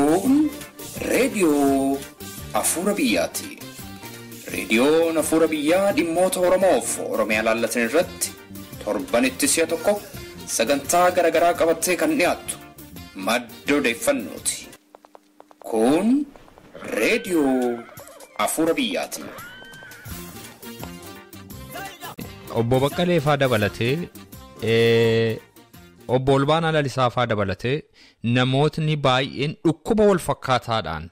Kun reediyoo Afuura Biyyaati. Reediyoon Afuura Biyyaa dhimmoota Oromoof Oromiyaa laallatan irratti torbanitti si'a tokko sagantaa garaagaraa qabattee kan dhiyaattu madda odeeffannooti. Kun reediyoo Afuura Biyyaati. Obbo Baqqalee faa dabalatee obbo Olbaanaa Lalisaa faa dabalatee namootni baay'een dhukkuba wal fakkaataadhaan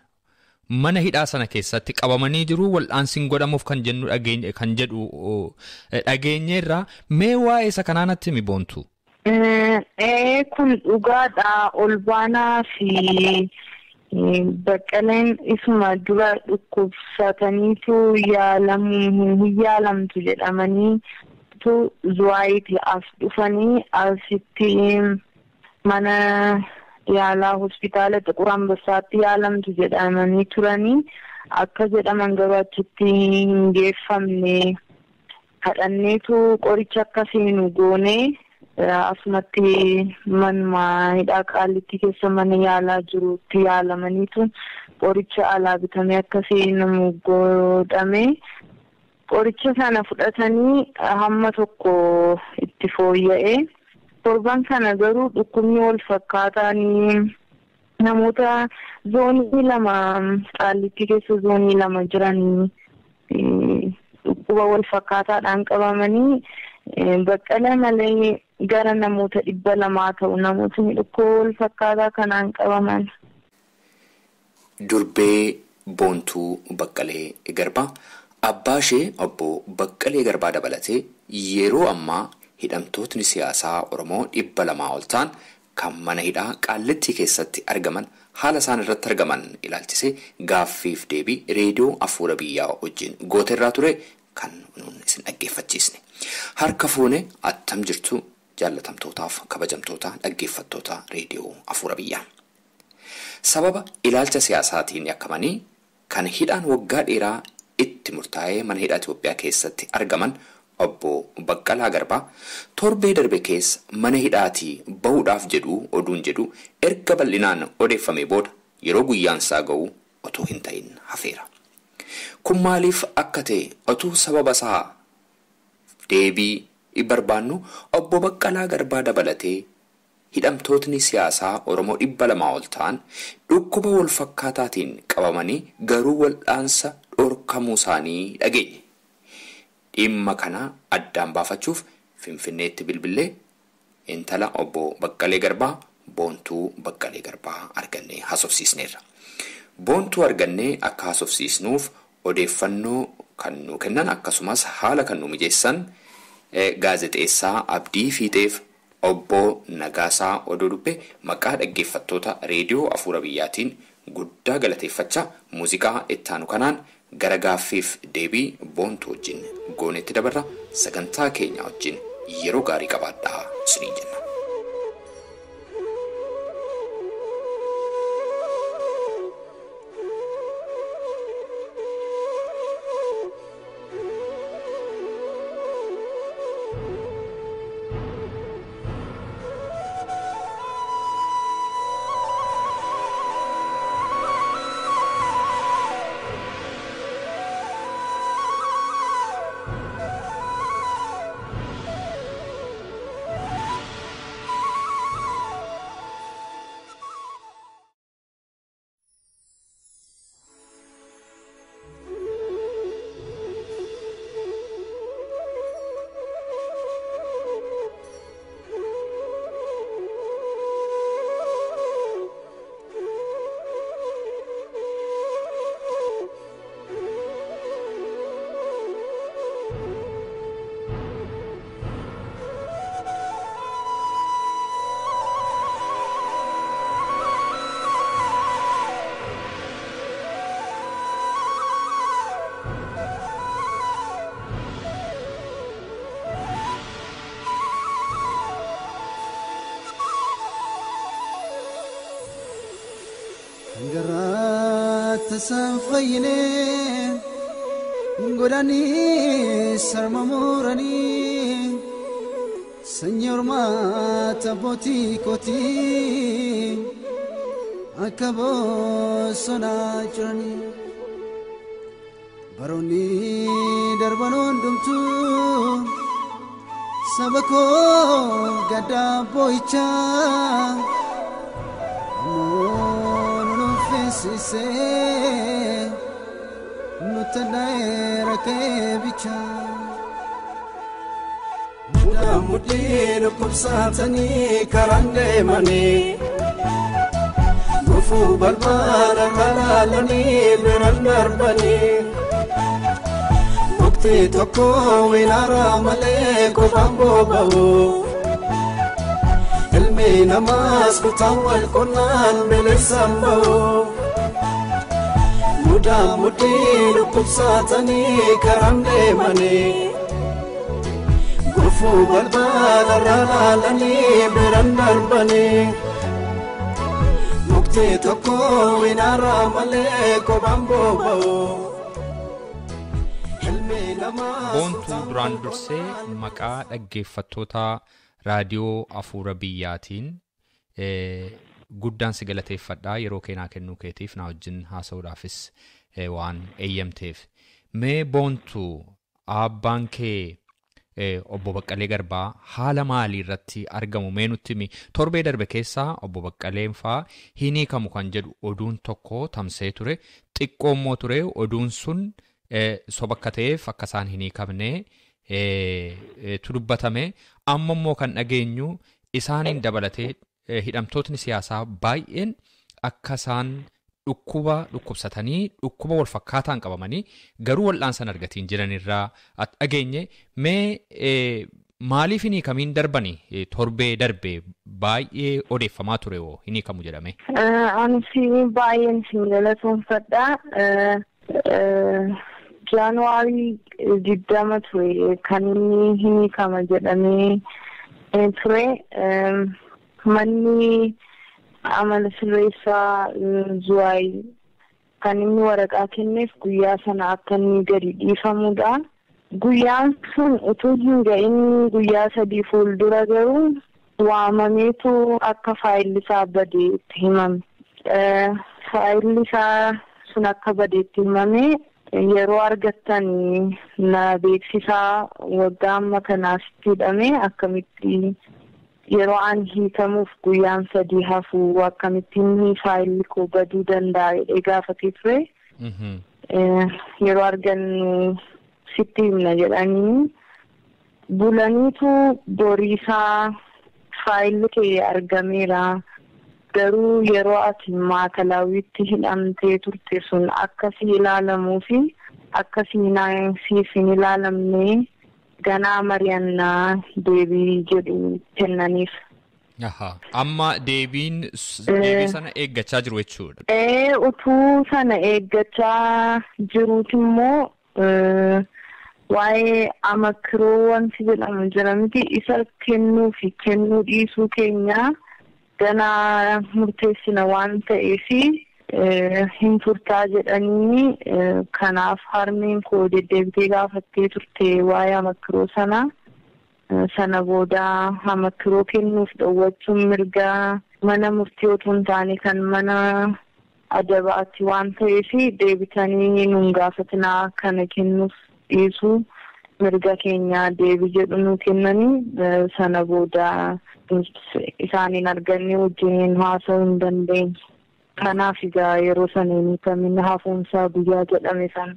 mana hidhaa sana keessatti qabamanii jiru. Wal'aansiin godhamuuf kan jedhu dhageenyeerraa mee waa'ee isa kanaanatti mi boontu? Kun dhugaadha. Olbaanaa fi Baqqaleen isuma dura dhukkubsataniitu yaalamtu jedhamanii Zuwaayitti as dhufanii asitti mana yaalaa hospitaala Xiqur Ambassaatti yaalamtu jedhamanii turanii akka jedhaman gabaachitti hin geeffamne kadhanneetu qoricha akkasiin goonee asumatti manuma hidhaa Qaalitti keessa mana yaalaa jirutti yaalamaniitu qoricha alaa bitamee akkasiin namu godhame. Qoricha sana fudhatanii hamma tokko itti fooyya'ee torban kana garuu dhukkubni wal fakkaataanii namoota zoonii lama Qaalitti keessa zoonii lama jiranii dhukkuba wal fakkaataadhaan qabamanii Baqqala malee gara namoota 200 ta'u namootni dhukkuba wal fakkaataa kanaan qabaman. Durbee Boontuu Baqqalee Garbaa abbaa ishee obbo Baqqalee Garbaa dabalatee yeroo ammaa hidhamtootni siyaasaa Oromoo 200 ol ta'an kan mana hidhaa Qaallittii keessatti argaman haala isaan irratti argaman ilaalchisee gaaffiif deebii reediyoo Afuura Biyyaa wajjin gooteerraa ture kan nuun isin dhaggeeffachiisne. Harka fuune attam jirtu jaallatamtootaaf kabajamtoota dhaggeeffattoota reediyoo Afuura Biyyaa. Sababa ilaalcha siyaasaatiin yakkamanii kan hidhaan waggaa dheeraa itti murtaa'ee mana hidhaa Itoophiyaa keessatti argaman obbo Baqqalaa Garbaa torbee darbe keessa mana hidhaatii bahuudhaaf oduun jedhu erga bal'inaan odeeffamee booda yeroo guyyaan isaa ga'u otoo hin ta'in hafeera. Kun maaliif akka ta'e otuu sababa isaa deebii barbaannu obbo Baqqalaa Garbaa dabalatee hidhamtootni siyaasaa Oromoo 200 ol ta'an dhukkuba wal fakkaataatiin qabamanii garuu wal'aansa dhorkamuu isaanii dhageenye. Dhimma kana addaan baafachuuf Finfinneetti bilbilee intala obbo Baqqalee Garbaa Boontuu Baqqalee Garbaa argannee haasofsiisneerra. Boontuu argannee akka haasofsiisnuuf odeeffannoo kan nu kennan akkasumas haala kan nu mijeessan gaazexeessaa Abdii Fiixeef obbo Nagaasaa Odoo Dubbee maqaa dhaggeeffattoota reediyoo Afuura Biyyaatiin guddaa galateeffachaa muuziqaa ittaanu kanaan gara gaaffiif deebii Boontuu wajjin goonetti dabarra. Sagantaa keenya wajjin yeroo gaarii qabaadhaa isiniin jenna. Sanfayne Ngolani Sarmamurani Señor Mata Boticoti Akabo sona chani baroni darbanon dumtu sabako gada boicha no fesise nutanaira kebicha muda mudir kubsatani karande mani gufu balbala kalalani birandar bani mukti tokko winara male kufambo bahu ilmi namas kutawal kunan bilisambo muda mudir kubsatani karande mani gufu balbala kalalani birandar bani mukti tokko winara male kufambo bahu boontuu duraan dursee maqaa dhaggeeffattoota raadiyoo afuura biyyaatiin guddaan si galateeffadhaa yeroo keenaa kennuu keetiif na wajjin haasa'uudhaafis waan eeyyamteef mee boontuu abbaan kee obbo Baqqalee Garbaa haala maalii irratti argamu mee nutti himi torbee darbe keessaa obbo Baqqaleen faa hin hiikamu kan jedhu oduun tokko tamsee ture xiqqoommoo ture oduun sun sobakka ta'eef akka isaan hin hiikamne dubbatame amma immoo kan dhageenyu isaaniin dabalatee hidhamtootni siyaasaa baay'een akka isaan dhukkubsatanii dhukkuba wal fakkaataan qabamanii garuu wal'aansan argatiin jiranirraa dhageenye mee maaliif hin hiikamiin darbanii torbee darbe baay'ee odeeffamaa ture oo hin hiikamu jedhame. Ani baay'een siin galatoomfadhaa. Januaarii 20 ture kan inni hin hiikama jedhamee ture manni amala sirreessaa Zuwaay kan inni waraqaa kenneef guyyaa sana akka inni gadi dhiifamudha. Guyyaan sun utuu hin ga'in guyyaa 3 fuuldura garuu waamameetu akka faayilli isaa badee itti himame. Faayilli isaa sun akka badee itti himame yeroo argattan na beeksisaa waggaa amma kanaas hidhame akkamitti yeroo an hiikamuuf guyyaan 3 hafuu akkamittiin faayilli koo baduu danda'a jedhee gaafatee ture. Yeroo argannu sitti himna jedhanii bulaniitu boriisaa faayilli kee argameera. Garuu yeroo ati maakalawitti hidhamtee turte sun akkasii ilaalamuu fi akkasii siif hin ilaalamne ganaa mari'annaa deebii jedhu kennaniif. Amma deebii sana eeggachaa jiru jechuudha. Utuu sana eeggachaa jiruuti immoo waa'ee amakroo wanti jedhamu jira miti isa kennuu fi kennuu dhiisuu keenya. Ganaa murteessina waan ta'eefi hin turtaa jedhanii kanaaf harmeen koo deddeebitee gaafattee turte waa'ee amakroo sana booda amakroo kennuuf dhowwachuun mirga mana murtii otoo hin taane kan mana adabaatti waan ta'eefi deebitanii nun gaafatinaa kana kennuuf dhiisuu mirga keenya deebii jedhu nu kennanii sana booda isaaniin arganne wajjin haasa'uu hin dandeenye. Kanaaf egaa yeroo saniin kamiin hafuunsaa guyyaa jedhame sana.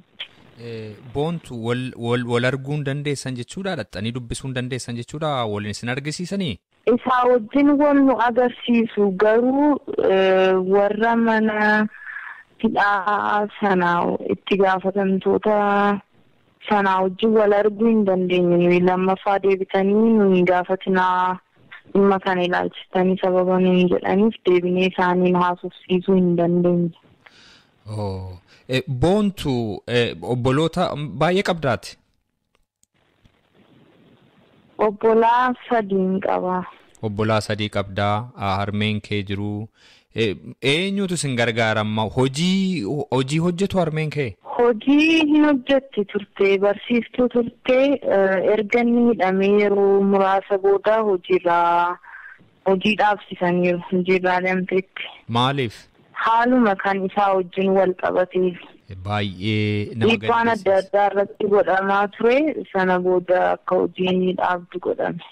Boontu wal arguu hin dandeessan jechuudha dhaxxanii dubbisuu hin dandeessan jechuudha waliin isin argisiisanii? Isaa wajjin wal nu agarsiisu garuu warra mana hidhaa sanaa itti gaafatamtoota sanaa wajjin wal arguu hin dandeenye nuyi lammaffaa deebitanii nuyi gaafatinaa dhimma kana ilaalchistanii sababa nuyi jedhaniif deebinee isaaniin haasofsiisuu hin dandeenye. Boontu obboloota baay'ee qabdaati? Obbolaa 3 qaba. Obbolaa 3 qabdaa harmeen kee jiru. Eenyutu isin gargaarama? Hojii hojjetu harmeen kee? Hojii hin hojjetti turte barsiiftuu turte erga inni hidhamee yeroo muraasa booda hojii dhaabsisaniiru hojiirraa deemteetti. Maaliif? haaluma kan isaa wajjin wal qabatee. Baay'ee nama gaddisiisa. Dhiibbaan adda addaa irratti godhamaa ture sana booda akka hojiin dhaabdu godhame.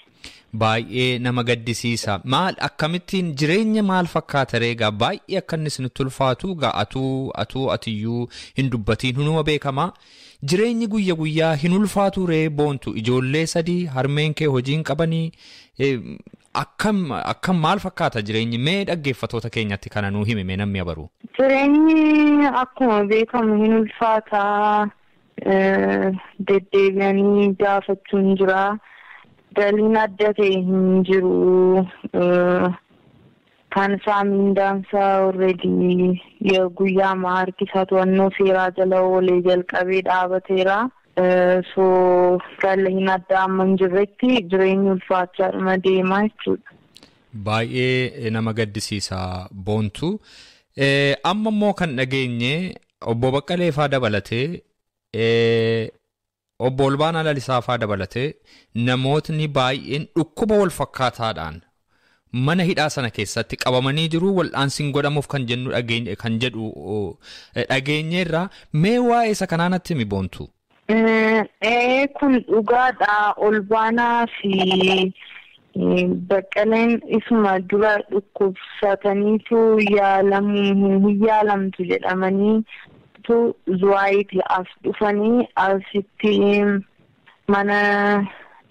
Baay'ee nama gaddisiisa. Maal akkamittiin jireenya maal fakkaata reegaa baay'ee akka inni isinitti ulfaatu atiyyuu hin dubbatiin hunuma beekamaa. Jireenyi guyya guyyaa hin ulfaatu ree boontu ijoollee 3 harmeen kee hojiin qabanii akkam maal fakkaata jireenyi mee dhaggeeffatoota keenyatti kana nuu hime namni abaru. Jireenyi akkuma beekamu hin ulfaata deddeebi'anii gaafachuun jira. Daliin adda ta'e hin jiru. Kan isaa mindaansaa already guyyaa harkisaa to'annoo seeraa jala oolee jalqabee dhaabateera. So galii adda amma hin jirretti jireenyi ulfaachaa deemaa jechuudha. Baay'ee nama gaddisiisa boontu. Amma immoo kan dhageenye obbo Baqqalee faa dabalatee obbo Olbaanaa Lalisaa faa dabalatee namootni baay'een dhukkuba wal fakkaataadhaan mana hidhaa sana keessatti qabamanii jiru wal'aansiin godhamuuf kan jedhu dhageenyeerraa mee waa'ee isa kanaanatti mi boontu? Kun dhugaadha. Olbaanaa fi Baqqaleen isuma dura dhukkubsataniitu hin yaalamtu jedhamanii Zuwaayitti as dhufanii asitti mana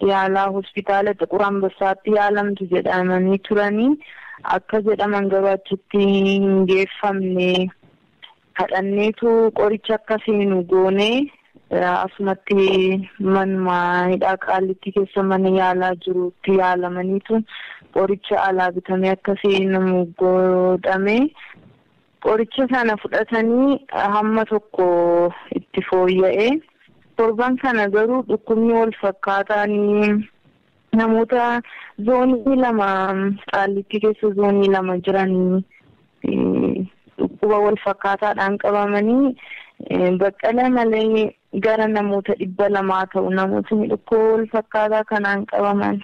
yaalaa hospitaala Xiqur Ambassaatti yaalamtu jedhamanii turanii akka jedhaman gabaachitti hin geeffamne kadhanneetu qoricha akkasiin goonee asumatti manuma hidhaa Qaallitti keessa mana yaalaa jirutti yaalamaniitu qoricha alaa bitamee akkasiin godhame. Qoricha sana fudhatanii hamma tokko itti fooyya'ee torban kana garuu dhukkubni wal fakkaataanii namoota zoonii 2 Qaallitti keessa zoonii 2 jiranii dhukkuba wal fakkaataadhaan qabamanii Baqqalee malee gara namoota 200 ta'u namootni dhukkuba wal fakkaataa kanaan qabaman.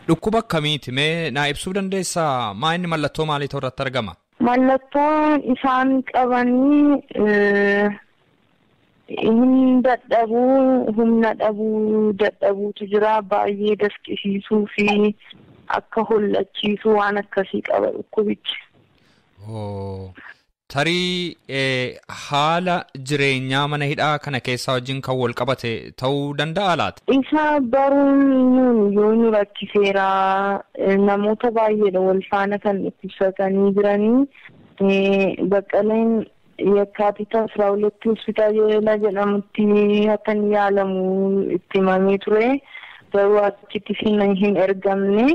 Dhukkuba akkamiiti mee naa ibsuu dandeessaa? Maa inni mallattoo maalii irratti argama? Mallattoon isaan qabanii hin dadhabuu, humna dadhabuutu jira. Baay'ee dafqisiisuu fi akka hollachiisuu waan akkasii qaba dhukkubichi. Tarii haala jireenyaa mana hidhaa kana keessaa wajjin kan wal qabate ta'uu danda'a laata? Isa baruun yoo nu rakkiseera. Namoota baay'eedha wal faana kan dhukkubsatanii jiranii. Baqqaleen Yakkaatiita 12 hospitaala jedhamutti akka inni yaalamu itti himamee ture. Garuu achitti hin ergamne.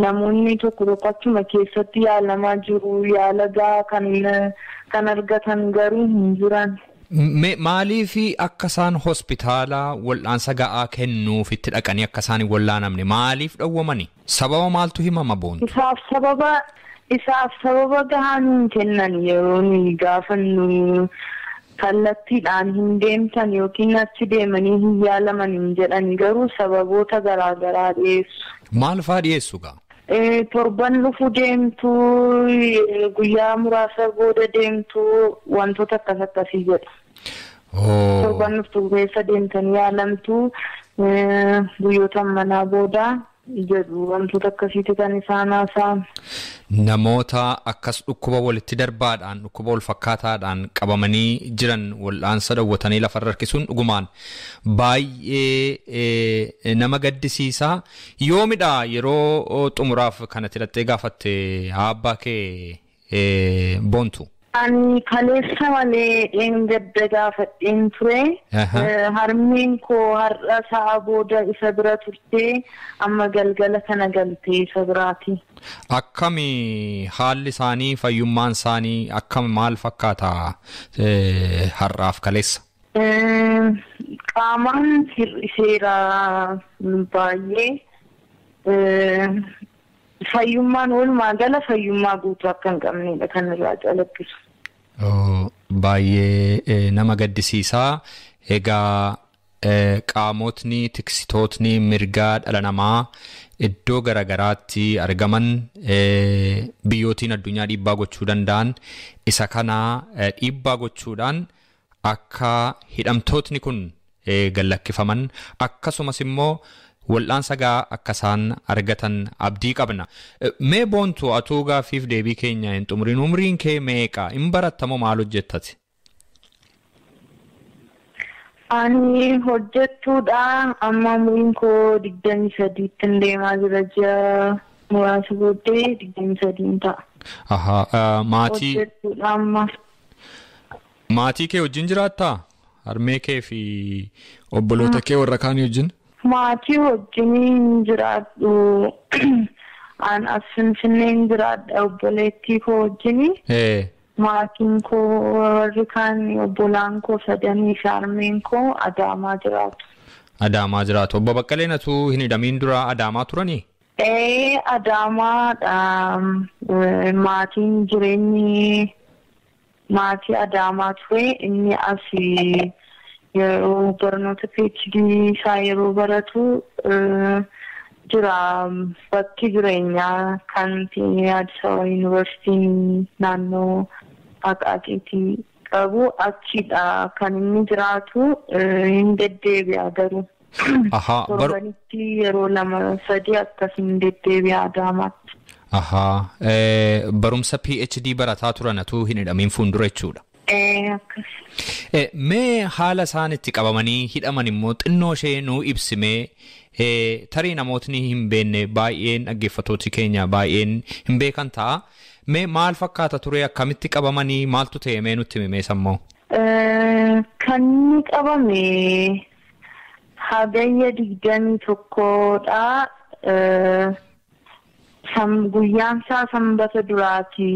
Namoonni tokko achuma keessatti yaalamaa jiru. Yaala gahaa kan argatan garuu hin jiran. Maaliif akka isaan hospitaala wal'aansa ga'aa kennuuf itti dhaqanii akka isaan hin wallaanamne maaliif dhowwamani? Sababa maaltu himama boontu? Isaaf sababa gahaa nuun kennan yeroo nuyi gaafannu kallattiidhaan hin deemtan yookiin achi deemanii hin yaalaman hin jedhan garuu sababoota garaagaraa dhiyeessu. Maal fa'aa dhiyeessu gaa? Torban dhufu deemtu, guyyaa muraasa booda deemtu, wantoota akkasii jedha. Torban dhuftu keessa deemtanii yaalamtu, guyyoota manaa booda jedhu wantoota akkasiitu kan isaan haasa'an. Namoota akkas dhukkuba walitti darbaadhaan dhukkuba wal fakkaataadhaan qabamanii jiran wal'aansa dhowwatanii lafarra harkisuun dhugumaan baay'ee nama gaddisiisa. Yoomidha yeroo xumuraaf kanatti hidhattee gaafatte abbaa kee boontu? Ani kaleessa malee dheengadda gaafadheen ture. Harmeen koo har'a sa'a booda isa bira turtee amma galgala kana galtee isa biraati. Akkami haalli isaanii fayyummaan isaanii akkam maal fakkaata har'aaf kaleessa? Qaamaan hir'iseera baay'ee. Fayyummaan walumaa gala fayyummaa guutuu akka hin qabnedha kan irraa calaqqisu. Baay'ee nama gaddisiisaa. Egaa qaamotni tiksitootni mirgaa dhala namaa iddoo garagaraatti argaman biyyootiin addunyaa dhiibbaa gochuu danda'an isa kana dhiibbaa gochuudhaan akka hidhamtootni kun gallakkifaman akkasumas immoo wal'aansa gahaa akka isaan argatan abdii qabna. Mee boontuu atuu gaaffiif deebii keenya hin xumuriin umriin kee meeqa? Hin barattamoo maal hojjettati? Ani hojjettuudha. Amma umriin koo 23 deemaa jira. Ji'a muraasa booddee 23 ta'a. Maatii hojjettuudha amma. Maatii kee wajjin jiraattaa? Harmee kee fi obboloota kee warra kaanii wajjin? Maatii wajjin jiraadhu. An as Finfinneen jiraadha obboleettii koo wajjin. Maatiin koo warri kaan obbolaan koo sadanii fi harmeen koo Adaamaa jiraatu. Adaamaa jiraatu. Obbo Baqqaleen atuu hin hidhamiin dura Adaamaa turanii? Adaamaadha. Maatiin jireenyi maatii Adaamaa ture. Inni asii yeroo barnoota PhD isaa yeroo baratu jira bakki jireenyaa kan Addis Ababa Yuunivarsiitiin naannoo Aqaaqiitii qabu achidha kan inni jiraatu. Hin deddeebi'a garuu. Torbanitti yeroo 2-3 akkas hin deddeebi'a Adaamaatti. Barumsa PhD barataa turan atuu hin hidhamiin fuuldura jechuudha. Akkas. Mee haala isaan itti qabamanii hidhaman immoo xinnoo ishee nuu ibsimee tarii namootni hin beekne baay'een dhaggeeffattooti keenya baay'een hin beekan ta'a. Mee maal fakkaata ture akkamitti qabamanii maaltu ta'e mee nutti himee sammoo? Kan inni qabame hagayya 21dha. Guyyaan isaa sanbata duraati.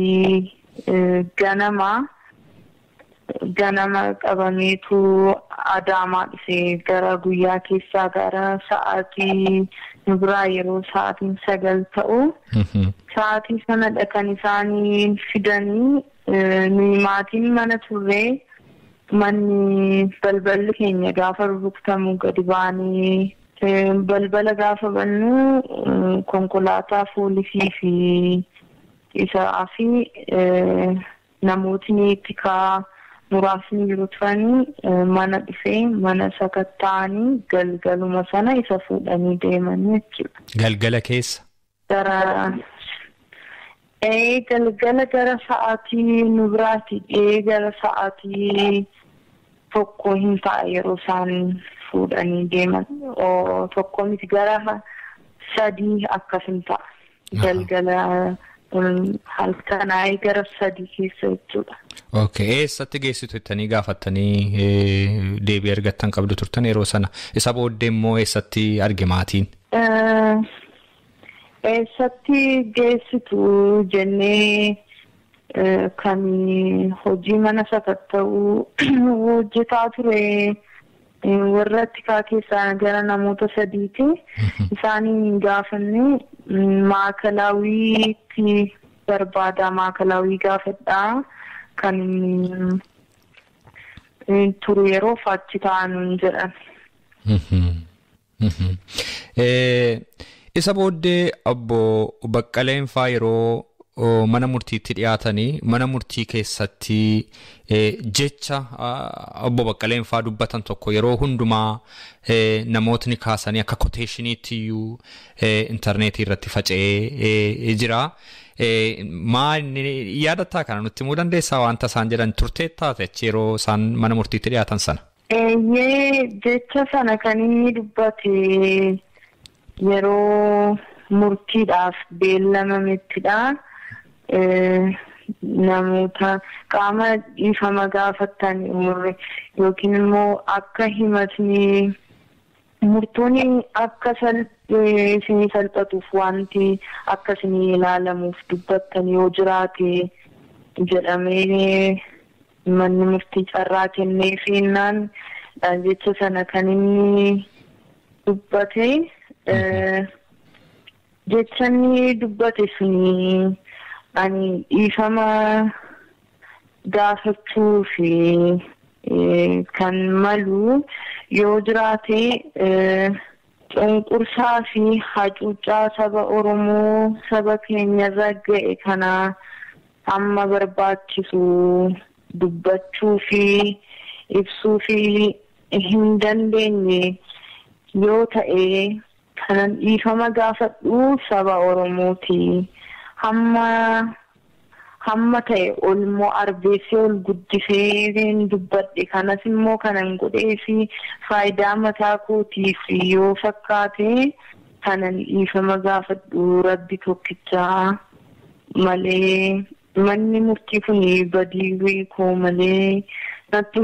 Ganama qabameetu Adaamaa dhufee gara guyyaa keessaa gara sa'aatii nu biraa yeroo sa'aatiin 9 ta'u. Sa'aatii sanadha kan isaanii fidanii nuyi maatiin mana turree manni balballi keenya gaafa rukutamu gadi baanii balbala gaafa bannu konkolaataa poolisii fi isaa fi namootni tikaa muraasni jiru turanii mana dhufee mana sakatta'anii galgaluma sana isa fuudhanii deemanii jechuudha. Galgala keessa? Galgala gara sa'aatii nu biraati gara sa'aatii 1 hin ta'a yeroo isaan fuudhanii deeman. Tokko miti gara 3 akkas hin ta'a. Galgala halkanaa gara 3 keessa jechuudha. Eessatti geessitu jettanii gaafattanii deebii argattan qabdu turtan yeroo sana? Isa booddee immoo eessatti arge maatiin? Eessatti geessitu jennee kan hojii mana sakatta'uu hojjetaa ture warra tikaa keessaa gara namoota 3ti. Isaanii gaafanne maakalawiitti barbaada maakalaawii gaafadhaa kan turu yeroo achi ta'an jedhan. Isa booddee obbo Baqqaleen faa yeroo mana murtiitti dhiyaatanii mana murtii keessatti jecha obbo Baqqaleen faa dubbatan tokko yeroo hundumaa namootni kaasanii akka koteeshiniitti iyyuu intarneetii irratti faca'ee jira. Maal yaadataa kana nutti himuu dandeessaa wanta isaan jedhan turtee taate yeroo isaan mana murtiitti dhiyaatan sana? Jecha sana kan inni dubbate yeroo murtiidhaaf beellamamettidha. Namoota qaama dhiifama gaafattan yookiin immoo akka himatni murtoonni akka isinii salphatuuf wanti akka isinii ilaalamuuf dubbattan yoo jiraate jedhamee manni murtii carraa kennee fiinnaan jecha sana kan inni dubbate. Jechanni dubbate suni ani dhiifama gaafachuu fi kan malu yoo jiraate cunqursaa fi hacuuccaa saba Oromoo saba keenya irra ga'e kana amma barbaachisu dubbachuu fi ibsuu fi hin dandeenye yoo ta'e kanan dhiifama gaafadhu saba Oromooti. Hamma ta'e olmoo arbeessee ol guddisee dubbadhe kanas immoo kanan godhee fi faayidaa mataa kootiif yoo fakkaate kanan dhiifama gaafadhu Rabbi tokkichaa malee manni murtii kun badii beekoo malee natti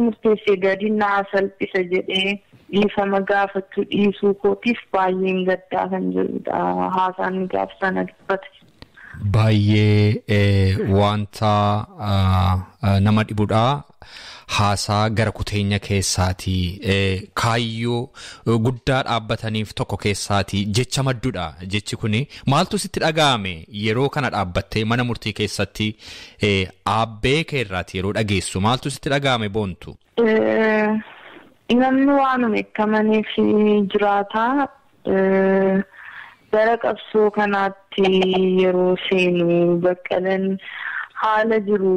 murteessee gadi naa salphisa jedhee dhiifama gaafachuu dhiisuu kootiif baay'een gaddaa kan jirudha. Haasaan gaaf sana dubbate. Baay'ee wanta nama dhibudha. Haasaa gara kuteenya keessaatii kaayyoo guddaa dhaabbataniif tokko keessaatii jecha madduudha. Jechi kuni maaltu sitti dhaga'ame yeroo kana dhaabbattee mana murtii keessatti aabbee keerraati yeroo dhageessu maaltu sitti dhaga'ame boontu? Namni waanuma eekkamaniif jiraata. Gara qabsoo kanaatti yeroo seenu Baqqaleen haala jiru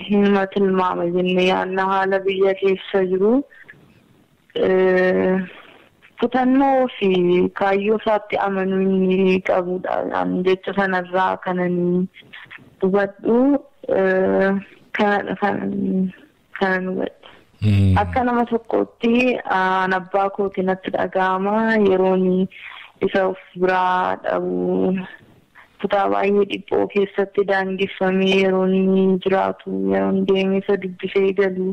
hima tilmaama jennee yaadna. Haala biyya keessa jiru kutannoo fi kaayyoo isaatti amanuu inni qabudha. Jecha sanarraa kananii hubadhu kanan hubadhu. Akka nama tokkotti abbaa kootii natti dhaga'ama yeroon isa of biraa dhabu kutaa baay'ee dhiphoo keessatti daangeffamee yeroon jiraatu yeroon deemee isa dubbisee galu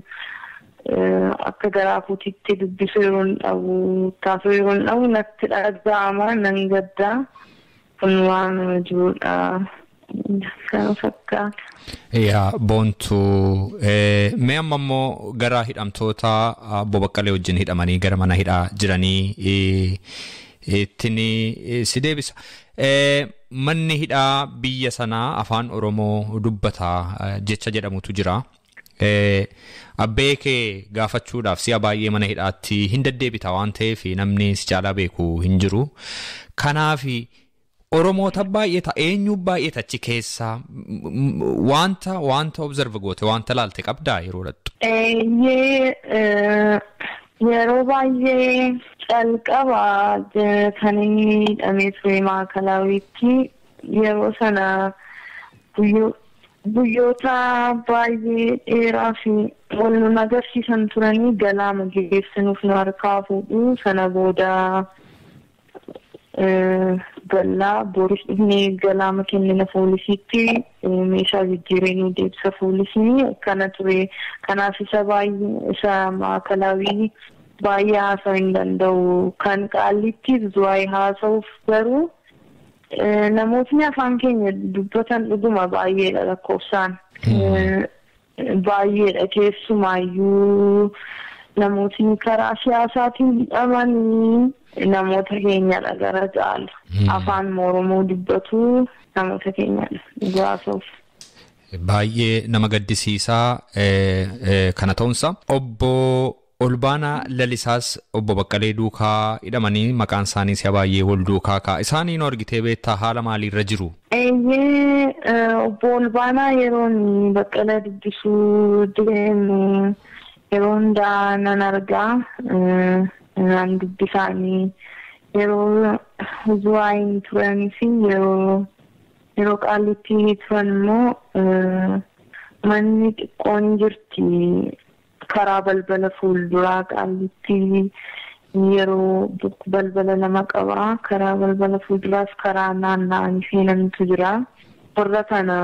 akka garaa kootiitti dubbisuu yeroon dhabu taasoo yeroon dhabu natti dhaga'ama nan gaddaa kun waan jirudha. Kan fakkaata. Yaa boontu mee amma immoo gara hidhamtoota Obbo Baqqalee wajjin hidhamanii gara mana hidhaa jiranii ittini si deebisa. Manni hidhaa biyya sanaa afaan Oromoo dubbataa jecha jedhamutu jira. Abbee kee gaafachuudhaaf si'a baay'ee mana hidhaatti hin deddeebita waan ta'eef namni si caalaa beeku hin jiru. Kanaaf Oromoota baay'eeta eenyu baay'eeta achi keessaa wanta observe goote wanta laalte qabdaa yeroo dhattu? Yeroo baay'ee calqaba kan inni hidhamee ture Maakalawiitti yeroo sana guyyoota baay'ee dheeraa fi wal nu agarsiisan turanii galaama geessinuuf nu harkaa fuudhu sana booda gallaa booris dhufnee galaama kennina poolisiitti meeshaa jijjiiranii deebisa poolisiin akkana ture. Kanaaf isa Maakalawii baay'ee haasa'uu hin danda'u. Kan Qaallittiis waa'ee haasa'uuf garuu namootni afaan keenya dubbatan dhuguma baay'eedha lakkoofsaan. Baay'eedha keessumaayyuu namootni karaa siyaasaatiin hidhamanii namoota keenyadha gara caalu. Afaan Oromoo dubbatu namoota keenyadha haasa'uuf. Baay'ee nama gaddisiisaa kana ta'uunsa. Obbo Olbaanaa Lalisaas Obbo Baqqalee duukaa hidhamanii maqaan isaanii si'a baay'ee wal duukaa ka'a. Isaaniin argitee beektaa haala maaliirra jiru? Obbo Olbaanaa yeroon Baqqalee dubbisuu deemu yeroo hundaa nan argaa. Nan dubbisaanii yeroo Zuwaayin turanii fi yeroo Qaallittii turan immoo manni xiqqoon jirti karaa balbala fuulduraa Qaallittii yeroo balbala lama qaba. Karaa balbala fuulduraas karaa naanna'anii seenantu jira. Warra kana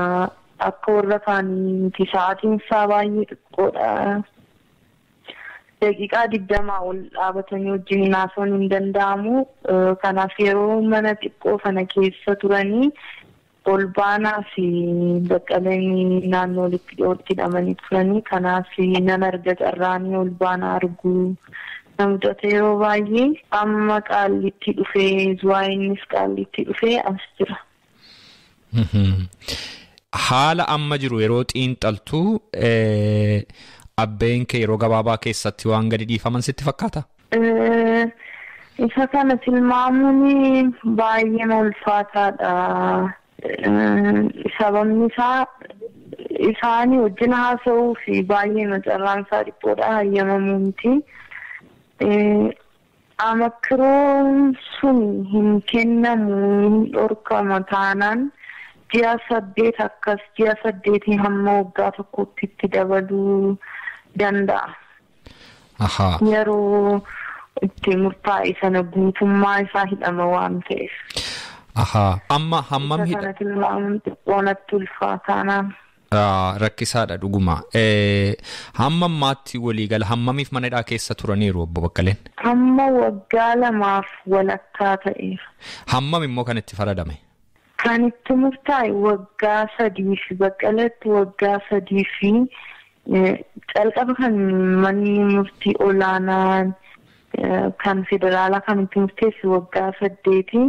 akka warra kaaniiti sa'aatiin isaa baay'ee xiqqoodha. Daqiiqaa 20 ol dhaabatanii wajjin haasa'uun hin danda'amu. Kanaaf yeroo mana xiqqoo kana keessa turanii Olbaanaa fi Baqqaleen naannoo walitti dhiyootti hidhamanii turanii. Kanaaf nan arga carraanii Olbaanaa arguu na mudate yeroo baay'ee. Amma Qaallitti dhufee Zuwaayinis Qaallitti dhufee as jira. Haala amma jiru yeroo xiinxaltu abbeen kee yeroo gabaabaa keessatti waan gadi dhiifaman sitti fakkaata? Isa kana tilmaamuun baay'ee ulfaataadha. Sababni isaa isaanii wajjin haasa'uu fi baay'ee carraan isaa dhiphoodha hayyamamuu miti. Amakkiroon sun hin kennamu hin dhorkama taanaan ji'a 8 akkas ji'a 8 hamma waggaa tokkotti itti dabaluu danda'a. Yeroo itti murtaa'e sana guutummaa isaa hidhama waan ta'eef. Amma hammam hidha? Tilmaamuun xiqqoonatti ulfaataanaan. Rakkisaadha dhuguma. Hamma ammaatti waliigala hammamiif mana hidhaa keessa turaniiru obbo Baqqaleen? Hamma waggaa 2 walakkaa ta'eera. Hammam immoo kan itti faradame? Kan itti murtaa'e waggaa 3 Baqqaleetti waggaa 3 fi calqaba kan manni murtii olaanaan kan federaalaa kan itti murteessu waggaa 8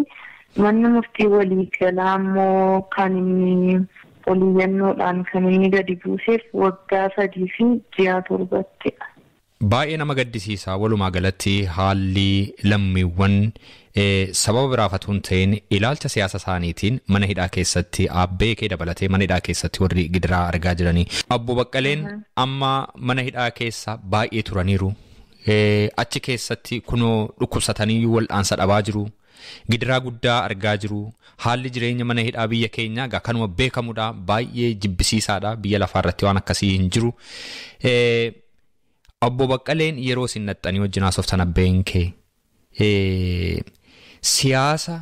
manni murtii waliigalaa immoo kan inni oliyyannoodhaan kan inni gadi buuseef waggaa 3 fi ji'a 7. Baay'ee nama gaddisiisa walumaa galatti haalli lammiiwwan sababa biraafatu hin ta'in ilaalcha siyaasa isaaniitiin mana hidhaa keessatti abbee kee dabalatee mana hidhaa keessatti warri gidiraa argaa jiranii. Obbo Baqqaleen amma mana hidhaa keessa baay'ee turaniiru. Achi keessatti kunoo dhukkubsatanii wal'aansa dhabaa jiru. Gidiraa guddaa argaa jiru. Haalli jireenya mana hidhaa biyya keenyaa egaa kanuma beekamudha. Baay'ee jibbisiisaadha. Biyya lafaarratti waan akkasii hin jiru. Obbo Baqqaleen yeroo isin naxxanii wajjin haasoftan abbeen kee siyaasa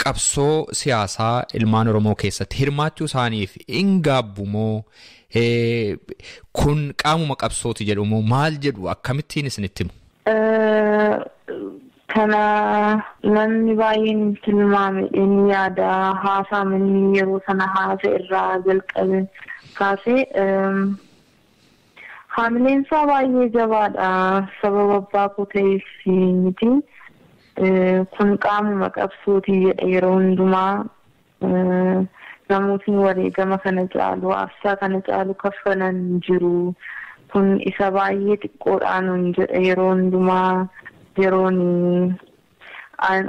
qabsoo siyaasaa ilmaan Oromoo keessatti hirmaachuu isaaniif hin gaabbu moo kun qaamuma qabsooti jedhu moo maal jedhu akkamittiin isinitti himu? Kana namni baay'een tilmaame inni yaada haasaamanii yeroo sana haasa irraa jalqabe kaasee haamileen isaa baay'ee jabaadha. Sababa abbaa koo ta'eef miti. Kun qaamuma qabsooti jedha yeroo hundumaa. Namootni wareegama kana caalu aarsaa kana caalu kaffalan jiru. Kun isa baay'ee xiqqoodhaan jedha yeroo hundumaa. Yeroon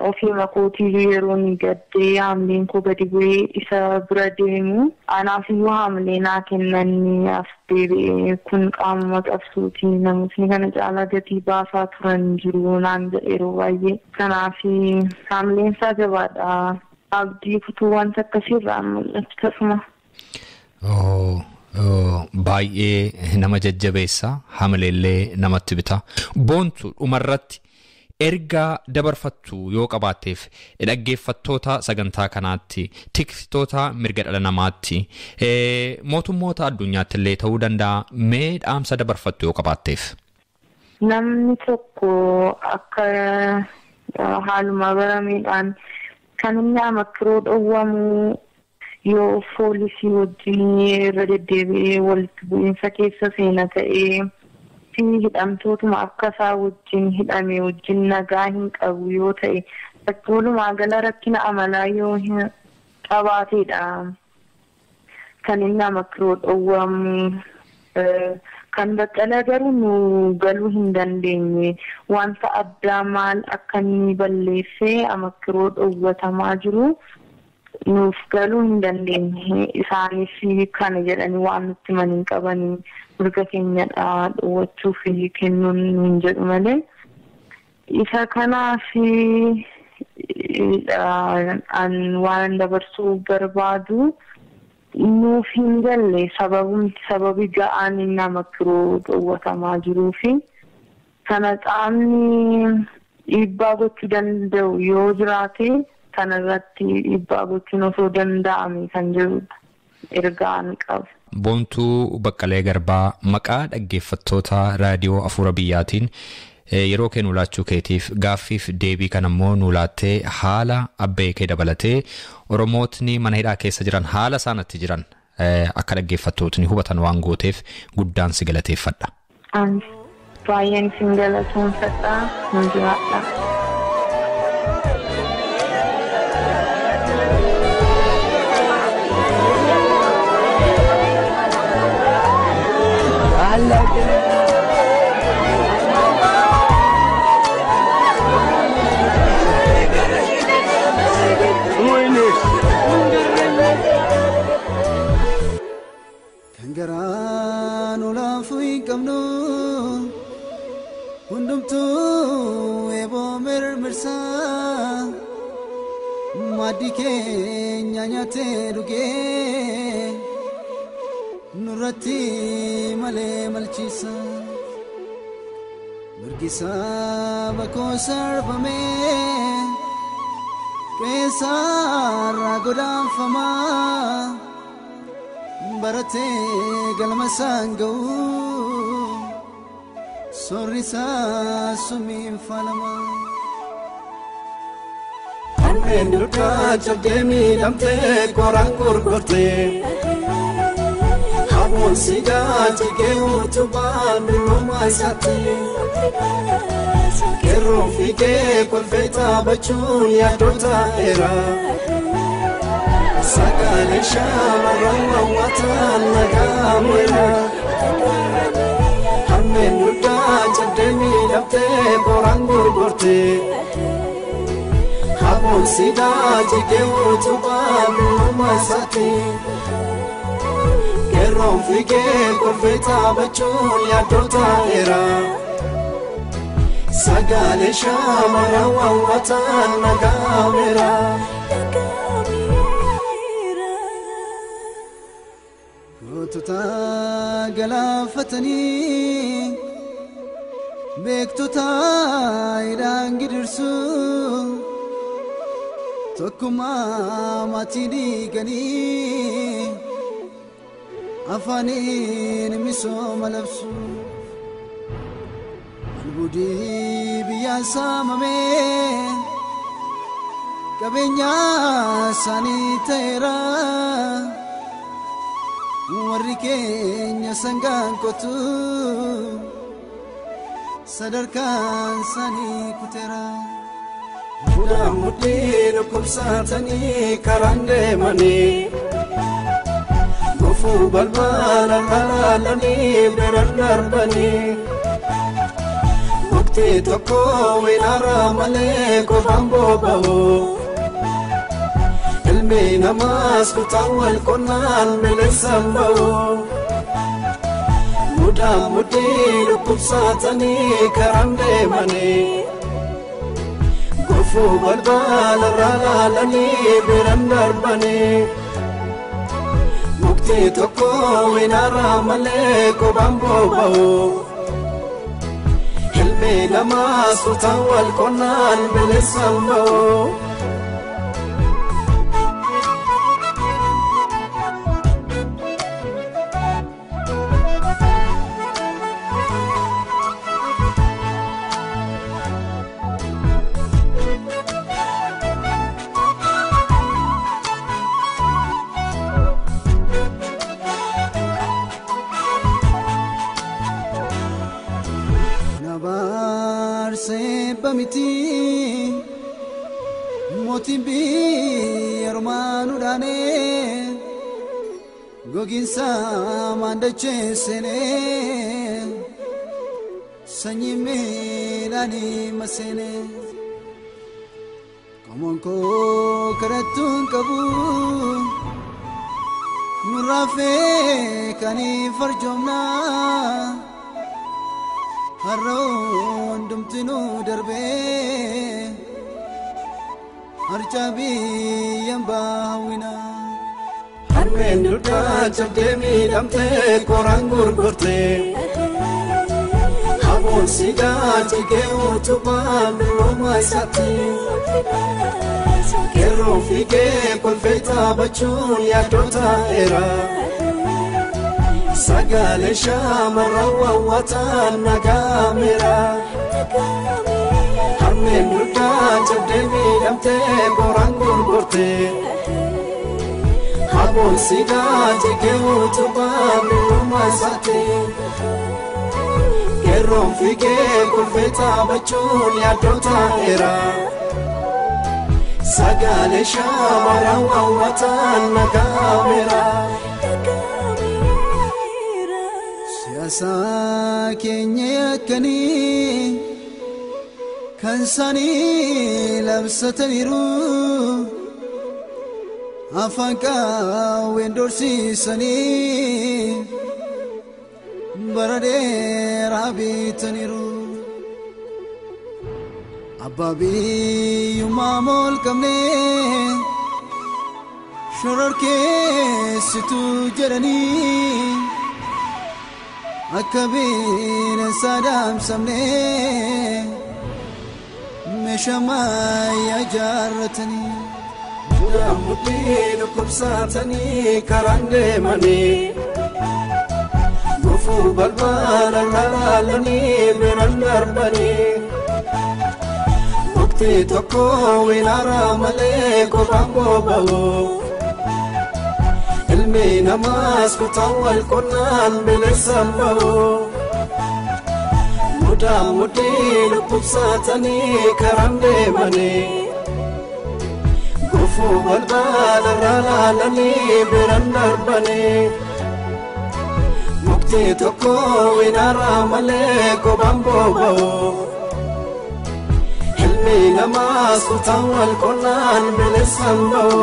ofii makootii yeroon gaddee haamileen koo gadi bu'ee isa bira deemu anaaf iyyuu haamilee naa kennanii as deebi'ee kun qaamuma qabsooti namootni kana caalaa gatii baasaa turan jiru naan jedha yeroo baay'ee. Kanaaf haamileen isaa jabaadha. Abdii kutuu wanta akkasiirraa mul'atu tasuma. Baay'ee nama jajjabeessa haamileellee namatti bita. Boontu dhumarratti ergaa dabarfattu yoo qabaatteef dhaggeeffattoota sagantaa kanaatti tiksitoota mirga dhala namaatti mootummoota addunyaatti illee ta'uu danda'a mee dhaamsa dabarfattu yoo qabaatteef? Namni tokko akka haaluma barameedhaan kan inni amakkiroo dhowwamu yoo poolisii wajjin irra deddeebi'ee walitti bu'iinsa keessa seena ta'ee fi hidhamtootuma akka isaa wajjin hidhame wajjin nagaa hin qabu yoo ta'e walumaa gala rakkina amalaa yoo qabaateedha kan inni amakkiroo dhowwamu. Kan Baqqalaa garuu nu galuu hin dandeenye wanta addaa maal akka inni balleessee amakkiroo dhowwatamaa jiru nuuf galuu hin dandeenye. Isaanis kana jedhanii waan nutti maniin qabanii mirga keenyadha dhowwachuu fi kennuun nuun jedhu malee isa kanaaf waan dabarsuu barbaadu nuuf hin galle sababi ga'aan inni amakkiroo dhowwatamaa jiruu fi kana qaamni dhiibbaa gochuu danda'u yoo jiraate kanarratti dhiibbaa gochuun osoo danda'ame kan jirudha. Ergaan qabu. Boontuu Baqqalee Garbaa maqaa dhaggeeffattoota raadiyoo Afuura Biyyaatiin yeroo kee nuulaachuu keetiif gaaffiif deebii kan ammoo nuulaattee haala abbee kee dabalatee Oromootni mana hidhaa keessa jiran haala isaanitti jiran akka dhaggeeffattootni hubatan waan gooteef guddaan si galateeffadha. Baay'een sin galatoomfadha. Nun jiraadha. Kangaraan ulaafuun qabnu hundumtuu eeboo mirmirsaa maddi keenya nyaatee dhugee nurratti malee malchiisa mirgisaa bakkoo sarbamee qeessaarraa godaanfamaa. Barate galma sangau sorrisa sumin falama Annen duka jabdemi damte korang kurkote Hamon siga jike utuban rumah sate Kero fike konfeta bachun ya dota era Sagale shama watan nagamera Annen duda jabdemi damte korang kurkote Hamon sida jike utuban rumah sate Keron fike konfeta bachun ya dota era Sagale shama watan nagamera Tuta galafatani Bektuta iraan gidirsu Tokkuma matini gani Afanin misoma labsu Albudi biya samame Kabenya sani tera Warri keenya sangaan kotu sadarkaan sanii kutera Budaan mudhii dhukkubsatanii karaan deemanii Gofuu balbaalaan halaalanii biraan darbanii Muktii tokko winaara malee qofaan boba'u Ilmi namas kutawal konan milisam bau Muda mudi dhukkubsatani karaan deemanii Gofuu balbaalarra laalanii biraan darbanii Muktii tokko winaara malee qofaan boba'u Ilmi namas kutawal konan milisam bau Miti motimbi hermanu dane goginsa mandache sene sanyime dani masene komonko karatun kabu nurafe kani farjomna Harroon dumtinu darbe harcabi yambawina Annen duda jabdemi damte korang kurkote Hamon sida jike utuban rumah sate Kero fike konfeta bachun ya dota era Sagale shama watan nagamera Annen duda jabdemi damte korang kurkote Hamon sida jike utuban rumah sate Keron fike konfeta bachun ya dota era Sagale shama watan nagamera Yaasa keenya yakkanii kan isaanii labsataniiru afaan qawween dorsiisanii bara dheeraa bitaniiru. Abbaa biyyummaa mool qabnee shororkeessitu jedhanii akka bineensa daamsamnee meeshaa ammayyaa ijaarratanii mudhii dhukkubsatanii karaan deemanii gufuu balbala laalanii biraan darbanii muktii tokko winaara malee kophaan boba'u ilmi namaas kutaa wal qonnaan bineensaan ba'u mudhii dhukkubsatanii karaan deemanii gufuu balbala laalanii biraan darbanii muktii tokko winaara malee kophaan boba'u ilmi namaas kutaa wal qonnaan bineensaan ba'u.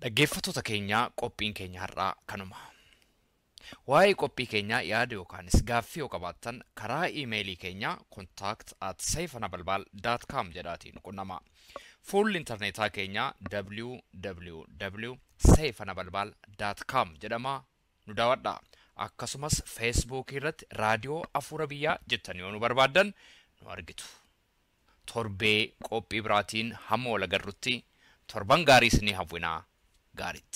Dhaggeeffattoota keenya qophiin keenya har'aa kanuma. Waa'ee qophii keenyaa yaada yookaanis gaaffii yoo qabaattan karaa iimeelii keenya contact@saifanabalbal.com jedhaatiin qunnama. Fuulli intarneetaa keenyaa www.saifanabalbal.com jedhama nu daawwadha. Akkasumas Facebook irratti raadiyoo Afuura Biyyaa jettanii yoo nu barbaaddan nu argitu. Torbee qophii biraatiin hamma wal agarrutti torban gaarii isinii hawwinaa. Got it.